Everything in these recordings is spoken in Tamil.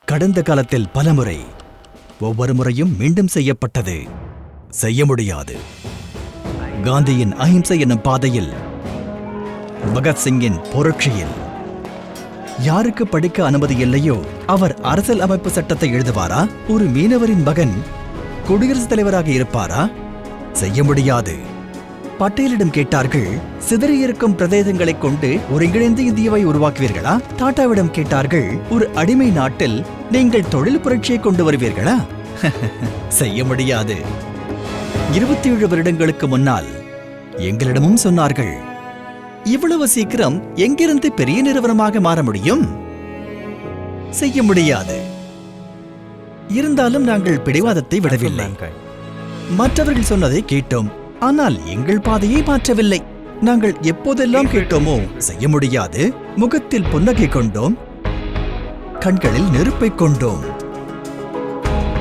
கடந்த காலத்தில் பலமுறை ஒவ்வொரு முறையும் மீண்டும் செய்யப்பட்டது. செய்ய முடியாது. காந்தியின் அஹிம்சை என்னும் பாதையில், பகத்சிங்கின் புரட்சியில் யாருக்கு படிக்க அனுமதி இல்லையோ அவர் அரசியல் அமைப்பு சட்டத்தை எழுதுவாரா? ஒரு மீனவரின் மகன் குடியரசுத் தலைவராக இருப்பாரா? செய்ய முடியாது. பட்டேலிடம் கேட்டார்கள், சிதறியிருக்கும் பிரதேசங்களைக் கொண்டு ஒருங்கிணைந்த இந்தியாவை உருவாக்குவீர்களா? டாடாவிடம் கேட்டார்கள், ஒரு அடிமை நாட்டில் நீங்கள் தொழில் புரட்சியை கொண்டு வருவீர்களா? செய்ய முடியாது. 27 வருடங்களுக்கு முன்னால் எங்களிடமும் சொன்னார்கள், இவ்வளவு சீக்கிரம் எங்கிருந்து பெரிய நிறுவனமாக மாற முடியும்? செய்ய முடியாது. இருந்தாலும் நாங்கள் பிடிவாதத்தை விடவில்லை. மற்றவர்கள் சொன்னதை கேட்டோம், ஆனால் எங்கள் பாதையை மாற்றவில்லை. நாங்கள் எப்போதெல்லாம் கேட்டோமோ செய்ய முடியாது, முகத்தில் புன்னகை கொண்டோம், கண்களில் நெருப்பை கொண்டோம்.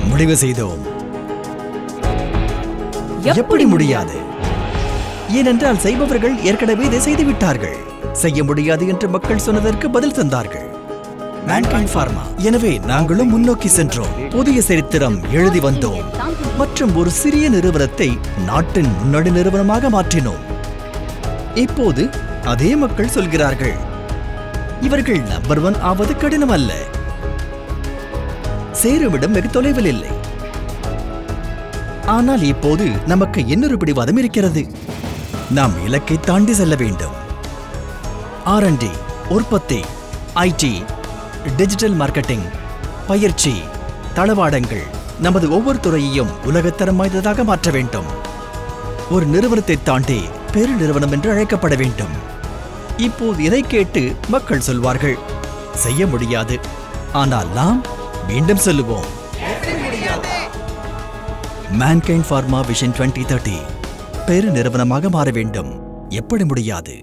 முடிவு செய்தோம், எப்படி முடியாது? ஏனென்றால் செய்பவர்கள் ஏற்கனவே இதை செய்துவிட்டார்கள். செய்ய முடியாது என்று மக்கள் சொன்னதற்கு பதில் தந்தார்கள். Mankind pharma. எனவே நாங்களும் முன்னோக்கி சென்றோம். புதிய சரித்திரம் எழுதி வந்தோம் மற்றும் ஒரு சிறிய நிறுவனத்தை நாட்டின் முன்னணி நிறுவனமாக மாற்றினோம். இப்போது அதே மக்கள் சொல்கிறார்கள், இவர்கள் நம்பர் 1 ஆவது கடினம் அல்ல, சேருமிடம் வெகு தொலைவில் இல்லை. ஆனால் இப்போது நமக்கு இன்னொரு பிடிவாதம் இருக்கிறது. நாம் இலக்கை தாண்டி செல்ல வேண்டும். R&D, உற்பத்தி, IT, டிஜிட்டல் மார்க்கெட்டிங், பயிற்சி, தளவாடங்கள், நமது ஒவ்வொரு துறையையும் உலகத்தரம் வாய்ந்ததாக மாற்ற வேண்டும். ஒரு நிறுவனத்தை தாண்டி பெரு நிறுவனம் என்று அழைக்கப்பட வேண்டும். இப்போது இதை கேட்டு மக்கள் சொல்வார்கள், செய்ய முடியாது. ஆனால் நாம் மீண்டும் சொல்லுவோம், மேன்கைண்ட் ஃபார்மா விஷன் 2030 பெரு நிறுவனமாக மாற வேண்டும். எப்படி முடியாது?